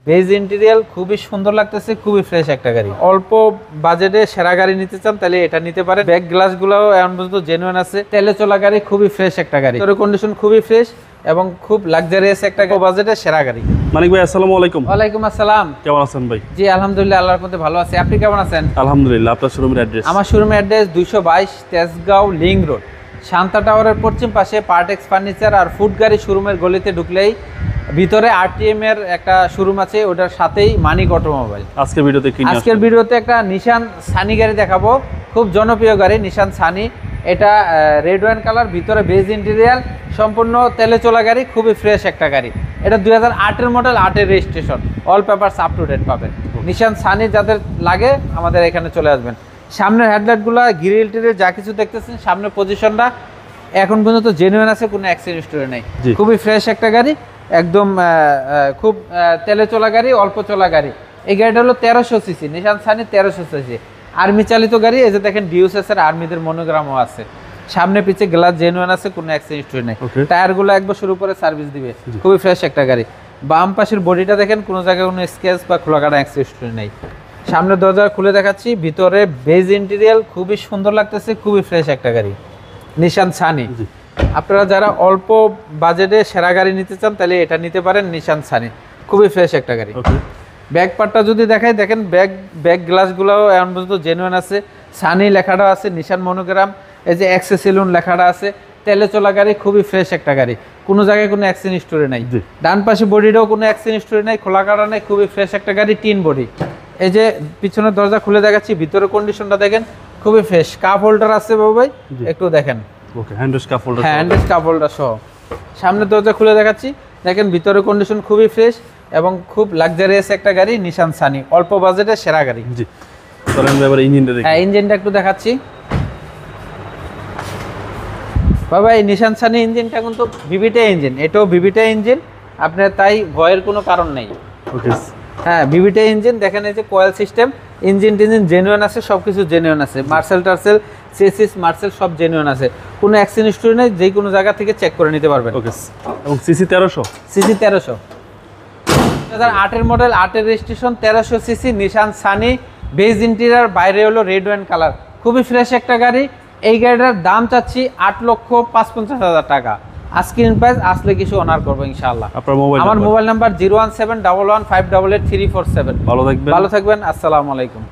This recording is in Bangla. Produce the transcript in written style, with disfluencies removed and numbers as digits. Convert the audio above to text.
বেজ ইন্টেরিয়াল খুবই সুন্দর লাগতেছে, খুবই ফ্রেশ একটা গাড়ি। অল্প বাজেটে সেরা গাড়ি নিতে চান তাহলে এটা নিতে পারেন। ব্যাক গ্লাস গুলাও এখন পর্যন্ত জেনুইন আছে। তেলে চলা গাড়ি, খুবই ফ্রেশ একটা গাড়ি। তোর কন্ডিশন খুবই ফ্রেশ এবং খুব লাক্সারিয়াস একটা বাজেটে সেরা গাড়ি। মানিক ভাই আসসালামু আলাইকুম। ওয়ালাইকুম আসসালাম। কেমন আছেন ভাই? জি আলহামদুলিল্লাহ, আল্লাহর মধ্যে ভালো আছি। আপনি কেমন আছেন? আলহামদুলিল্লাহ। আপনার শোরুমের অ্যাড্রেস? আমার শোরুমের address 222 Tejgaon link road, Shanta টাওয়ারের পশ্চিম পাশে পার্টেক্স ফার্নিচার আর ফুড গাড়ি শোরুমের গলিতে ঢুকলেই ভিতরে আরটিএম এর একটা শোরুম আছে, ওটার সাথেই মানিক অটোমোবাইল। আজকের ভিডিওতে একটা নিশান সানি গাড়ি দেখাবো, খুব জনপ্রিয় গাড়ি নিশান সানি। এটা রেড ওয়াইন কালার, ভিতরে বেজ ইন্টেরিয়াল, সম্পূর্ণ তেলে চলা গাড়ি, খুবই ফ্রেশ একটা গাড়ি। এটা 2008 model, 8 registration, all papers up to date পাবেন। নিশান সানি যাদের লাগে আমাদের এখানে চলে আসবেন। সামনের হেডলাইটগুলো, গ্রিল টিরিল যা কিছু দেখতেছেন, সামনের পজিশনটা এখন পর্যন্ত জেনুইন আছে, কোনো অ্যাক্সিডেন্ট স্টোরি নেই। খুবই ফ্রেশ একটা গাড়ি, একদম খুব তেলে চলা গাড়ি, অল্প চলা গাড়ি। এই গাড়িটা হলো 1300 CC, Nissan Sunny 1300 CC army চালিত গাড়ি। এই যে দেখেন ডিউএস এর আর্মিদের মনোগ্রামও আছে। সামনে পিছে গ্লাস জেনুইন আছে, কোনো অ্যাক্সিডেন্ট স্টোরি নেই। টায়ারগুলো একবার শুরু করে সার্ভিস দিবে, খুবই ফ্রেশ একটা গাড়ি। বাম পাশের বডিটা দেখেন, কোনো জায়গায় কোনো স্কেচ বা খোলাকাটা অ্যাক্সিডেন্ট স্টোরি নেই। সামনের দরজা খুলে দেখাচ্ছি, ভিতরে বেজ ইন্টেরিয়াল খুবই সুন্দর লাগতেছে, খুবই ফ্রেশ একটা গাড়ি নিশান সানি। আপনারা যারা অল্প বাজেটে সেরা গাড়ি নিতে চান তাহলে এটা নিতে পারেন, নিশান সানি, খুবই ফ্রেশ একটা গাড়ি। ব্যাক পার্টটা যদি দেখাই, দেখেন ব্যাক গ্লাসগুলোও এখন পর্যন্ত জেনুইন আছে, সানি লেখাটা আছে, নিশান মনোগ্রাম, এই যে এক্সেসেলুন লেখাটা আছে। তেলে চলা গাড়ি, খুবই ফ্রেশ একটা গাড়ি, কোনো জায়গায় কোনো অ্যাক্সিডেন্ট স্টোরি নাই। ডান পাশে বডিটাও কোনো অ্যাক্সিডেন্ট স্টোরি নাই, খোলা কাটা নেই, খুবই ফ্রেশ একটা গাড়ি, টিন বডি। এই যে পিছনের দরজা খুলে দেখাচ্ছি, ভিতরের কন্ডিশনটা দেখেন, খুবই ফ্রেশ। কাপ হোল্ডার আছে বাবু ভাই, একটু দেখেন। হ্যান্ডেস কাপ হোল্ডার সহ। সামনের দরজা খুলে দেখাচ্ছি, দেখেন ভিতরের কন্ডিশন খুবই ফ্রেশ এবং খুব লাক্সারিয়াস একটা গাড়ি, নিশান সানি, অল্প বাজেটে সেরা গাড়ি। জি, চলেন এবার ইঞ্জিনটা দেখি। হ্যাঁ, ইঞ্জিনটা একটু দেখাচ্ছি বাবা। এই নিশান সানি ইঞ্জিনটা কিন্তু ভিভিটা ইঞ্জিন, এটাও ভিভিটা ইঞ্জিন, আপনার তাই ভয়ের কোনো কারণ নেই। ওকে, হ্যাঁ ভিভিটা ইঞ্জিন। দেখেন এই যে কয়েল সিস্টেম, ইঞ্জিন টিঞ্জিন জেনুইন আছে, সব কিছু জেনুইন আছে। মার্সেল টার্সেল, চেসিস মার্সেল সব জেনুইন আছে, কোনো অ্যাক্সিডেন্ট স্টোরি নেই, যে কোনো জায়গা থেকে চেক করে নিতে পারবেন। ওকে, এবং CC 1300, CC 1300, 2008 model, 8 registration, 1300 CC Nissan Sunny. Beige interior, বাইরে হলো রেড ওয়াইন কালার, খুবই ফ্রেশ একটা গাড়ি। এই গাড়িটার দাম চাচ্ছি 8,55,000 টাকা। আস্কিং প্রাইস, আসলে কিছু অনার করবো ইনশাআল্লাহ। আমার মোবাইল নাম্বার 01711588347। ভালো থাকবেন। আসসালামু আলাইকুম।